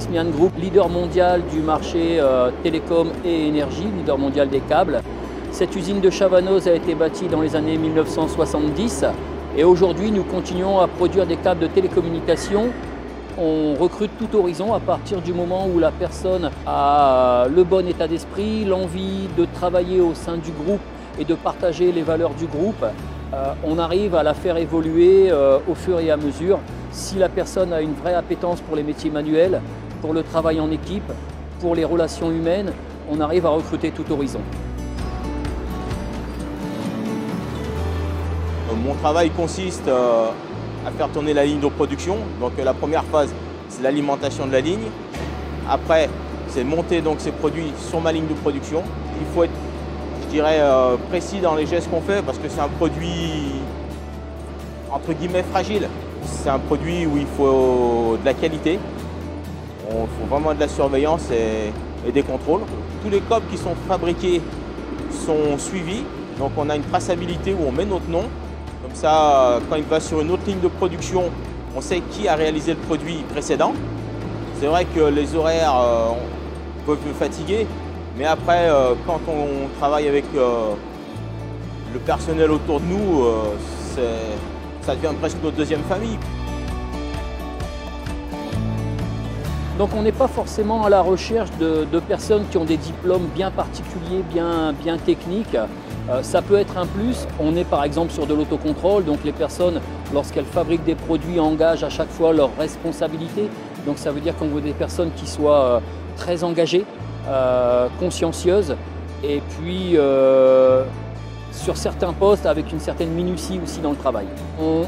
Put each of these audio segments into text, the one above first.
Prysmian Group, leader mondial du marché télécom et énergie, leader mondial des câbles. Cette usine de Chavanoz a été bâtie dans les années 1970 et aujourd'hui nous continuons à produire des câbles de télécommunication. On recrute tout horizon à partir du moment où la personne a le bon état d'esprit, l'envie de travailler au sein du groupe et de partager les valeurs du groupe. On arrive à la faire évoluer au fur et à mesure. Si la personne a une vraie appétence pour les métiers manuels, pour le travail en équipe, pour les relations humaines, on arrive à recruter tout horizon. Mon travail consiste à faire tourner la ligne de production. Donc la première phase, c'est l'alimentation de la ligne. Après, c'est monter donc ces produits sur ma ligne de production. Il faut être, je dirais, précis dans les gestes qu'on fait parce que c'est un produit entre guillemets fragile. C'est un produit où il faut de la qualité. Il faut vraiment de la surveillance et des contrôles. Tous les câbles qui sont fabriqués sont suivis. Donc on a une traçabilité où on met notre nom. Comme ça, quand il va sur une autre ligne de production, on sait qui a réalisé le produit précédent. C'est vrai que les horaires peuvent me fatiguer, mais après, quand on travaille avec le personnel autour de nous, ça devient presque notre deuxième famille. Donc on n'est pas forcément à la recherche de personnes qui ont des diplômes bien particuliers, bien techniques. Ça peut être un plus. On est par exemple sur de l'autocontrôle, donc les personnes, lorsqu'elles fabriquent des produits, engagent à chaque fois leurs responsabilités. Donc ça veut dire qu'on veut des personnes qui soient très engagées, consciencieuses, et puis sur certains postes avec une certaine minutie aussi dans le travail.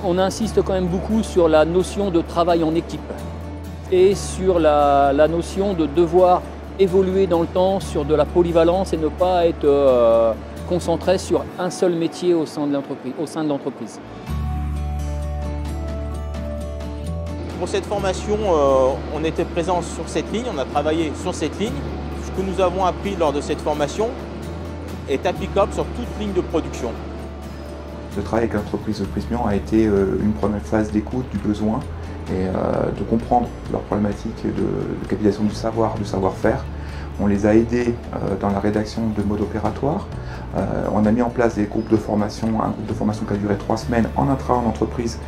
On insiste quand même beaucoup sur la notion de travail en équipe et sur la notion de devoir évoluer dans le temps, sur de la polyvalence et ne pas être concentré sur un seul métier au sein de l'entreprise. Pour cette formation, on était présent sur cette ligne, on a travaillé sur cette ligne. Ce que nous avons appris lors de cette formation est applicable sur toute ligne de production. Le travail avec l'entreprise Prysmian a été une première phase d'écoute du besoin et de comprendre leurs problématiques de capitalisation du savoir-faire. On les a aidés dans la rédaction de mode opératoire. On a mis en place des groupes de formation, un groupe de formation qui a duré 3 semaines en entreprise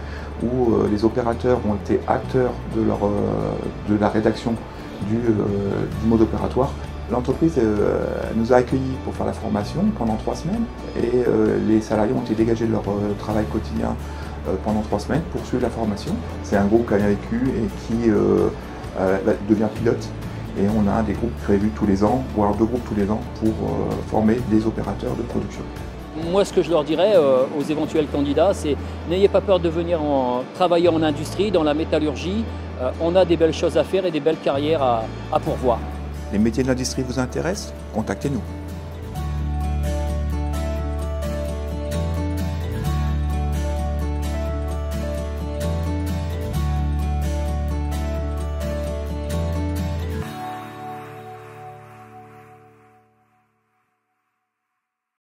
où les opérateurs ont été acteurs de la rédaction du mode opératoire. L'entreprise nous a accueillis pour faire la formation pendant 3 semaines et les salariés ont été dégagés de leur travail quotidien pendant 3 semaines pour suivre la formation. C'est un groupe qui a bien vécu et qui devient pilote. Et on a des groupes prévus tous les ans, voire 2 groupes tous les ans pour former des opérateurs de production. Moi, ce que je leur dirais aux éventuels candidats, c'est n'ayez pas peur de venir travailler en industrie, dans la métallurgie. On a des belles choses à faire et des belles carrières à pourvoir. Les métiers de l'industrie vous intéressent? Contactez-nous.